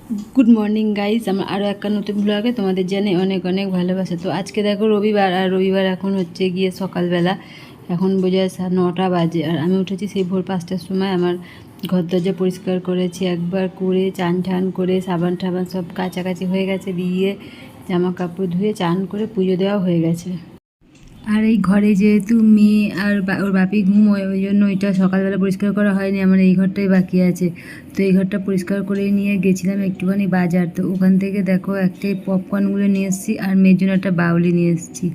Good morning guys, আমার আরও একটা নতুন ব্লগে তোমাদের জানাই অনেক অনেক ভালোবাসা। তো আজকে দেখো রবিবার, আর রবিবার এখন হচ্ছে গিয়ে সকালবেলা, এখন বোঝা 9টা বাজে। আর আমি উঠেছি সেই ভোর 5টার সময়। আমার ঘর দরজা পরিষ্কার করেছি একবার করে, চান টান করে, সাবান টাবান সব কাছাকাছি হয়ে গেছে, দিয়ে জামা কাপড় ধুয়ে চান করে পুজো দেওয়া হয়ে গেছে। আর এই ঘরে যেহেতু মেয়ে আর ওর বাপি ঘুমোয়, ওই জন্য ওইটা সকালবেলা পরিষ্কার করা হয়নি। আমার এই ঘরটাই বাকি আছে। তো এই ঘরটা পরিষ্কার করে নিয়ে গেছিলাম একটুখানি বাজার। তো ওখান থেকে দেখো একটাই পপকর্নগুলো নিয়ে এসেছি, আর মেয়ের জন্য একটা বাউলি নিয়ে এসেছি,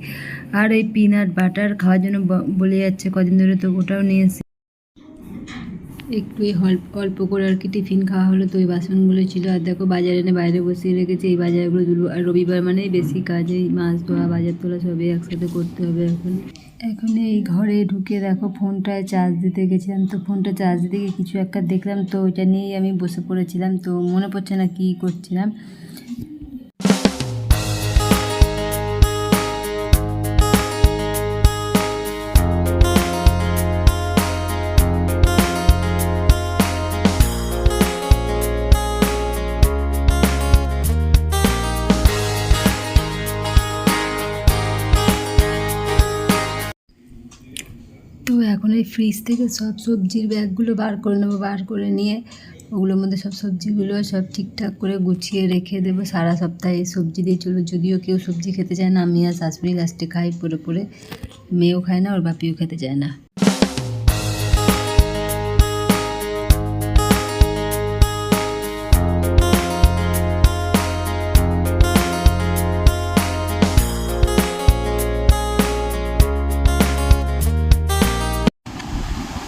আর এই পিনাট বাটার খাওয়ার জন্য বলে যাচ্ছে কদিন ধরে, তো ওটাও নিয়ে এসেছি। একটু এই অল্প করে আর কি টিফিন খাওয়া হলো। তো ওই বাসনগুলো ছিল, আর দেখো বাজারে এনে বাইরে বসিয়ে রেখেছি। এই বাজারগুলো তুলবো, আর রবিবার মানেই বেশি কাজ, এই মাছ ধোয়া, বাজার তোলা সবই একসাথে করতে হবে। এখন এই ঘরে ঢুকে দেখো ফোনটায় চার্জ দিতে গেছিলাম। তো ফোনটা চার্জ দিতে গিয়ে কিছু একটা দেখলাম, তো ওইটা নিয়েই আমি বসে পড়েছিলাম। তো মনে পড়ছে না কী করছিলাম। তো এখন এই ফ্রিজ থেকে সব সবজির ব্যাগগুলো বার করে নেবো। বার করে নিয়ে ওগুলোর মধ্যে সব সবজিগুলো সব ঠিকঠাক করে গুছিয়ে রেখে দেবো। সারা সপ্তাহে এই সবজি দিয়ে চলবে। যদিও কেউ সবজি খেতে চায় না, আমি আর শাশুড়ি লাস্টে খাই পরে পরে। মেয়েও খায় না, ওর বাপিও খেতে চায় না।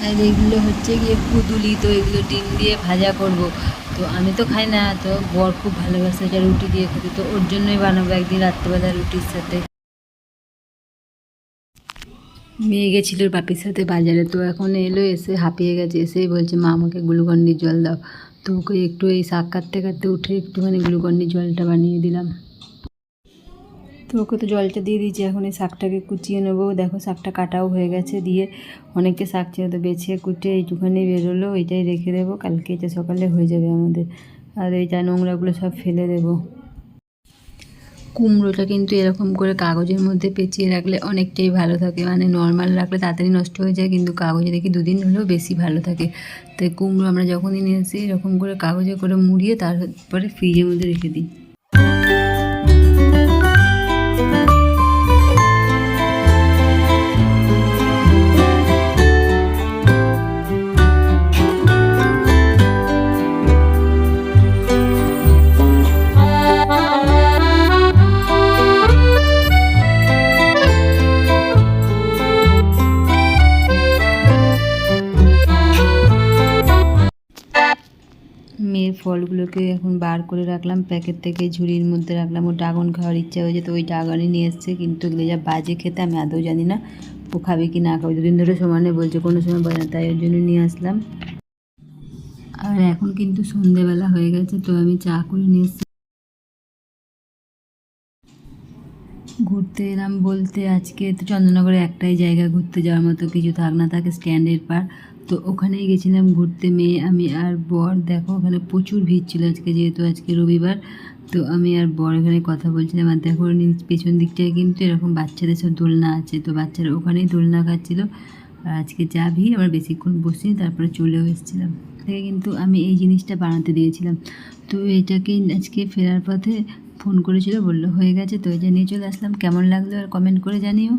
আর এগুলো হচ্ছে গিয়ে কুদুলি। তো এগুলো ডিম দিয়ে ভাজা করব। তো আমি তো খাই না, তো বর খুব ভালোবাসে এটা রুটি দিয়ে খেতে, তো ওর জন্যই বানাবো একদিন রাত্রেবেলা রুটির সাথে। মেয়ে গেছিল বাপির সাথে বাজারে, তো এখন এলো, এসে হাঁপিয়ে গেছে। এসেই বলছে মা আমাকে গ্লুকন্ডি জল দাও। তো ওকে একটু এই শাক কাটতে কাটতে উঠে একটুখানি গ্লুকন্ডি জলটা বানিয়ে দিলাম। তো ওকে তো জলটা দিয়ে দিয়েছি, এখন এই শাকটাকে কুচিয়ে নেবো। দেখো শাকটা কাটাও হয়ে গেছে, দিয়ে অনেককে শাক ছিল, তো বেছে কুটে এইটুখানি বেরোলো, এইটাই রেখে দেবো, কালকে এটা সকালে হয়ে যাবে আমাদের। আর এই যা নোংরাগুলো সব ফেলে দেবো। কুমড়োটা কিন্তু এরকম করে কাগজের মধ্যে পেঁচিয়ে রাখলে অনেকটাই ভালো থাকে, মানে নর্মাল রাখলে তাড়াতাড়ি নষ্ট হয়ে যায়, কিন্তু কাগজে দেখি 2 দিন হলেও বেশি ভালো থাকে। তাই কুমড়ো আমরা যখনই নিয়ে আসি এরকম করে কাগজে করে মুড়িয়ে তারপরে ফ্রিজের মধ্যে রেখে দিই। মেয়ের ফলগুলোকে এখন বার করে রাখলাম প্যাকেট থেকে, ঝুড়ির মধ্যে রাখলাম। ও ড্রাগন খাওয়ার ইচ্ছা হয়েছে, তো ওই ড্রাগনই নিয়ে এসছে, কিন্তু এগুলো যা বাজে খেতে, আমি আদৌ জানি না ও খাবে কি না খাবে। 2 দিন ধরে সমানে বলছে, কোনো সময় বলে না, তাই ওর জন্য নিয়ে আসলাম। আর এখন কিন্তু সন্ধেবেলা হয়ে গেছে, তো আমি চা করে নিয়ে এসছি। ঘুরতে এলাম বলতে আজকে তো চন্দননগরে একটাই জায়গা ঘুরতে যাওয়ার মতো, কিছু থাক না থাকে স্ট্যান্ডের পার। তো ওখানেই গেছিলাম ঘুরতে, মেয়ে আমি আর বর। দেখো ওখানে প্রচুর ভিড় ছিল আজকে, যেহেতু আজকে রবিবার। তো আমি আর বর এখানে কথা বলছিলাম, আর দেখো পেছন দিকটায় কিন্তু এরকম বাচ্চাদের সব দোলনা আছে, তো বাচ্চারা ওখানেই দোলনা খাচ্ছিলো। আর আজকে যা ভিড়, আমরা বেশিক্ষণ বসিনি, তারপরে চলেও এসেছিলাম। থেকে কিন্তু আমি এই জিনিসটা বানাতে দিয়েছিলাম। তো এটাকেই আজকে ফেরার পথে ফোন করেছিল, বললো হয়ে গেছে, তো এটা নিয়ে চলে আসলাম। কেমন লাগলো আর কমেন্ট করে জানিও।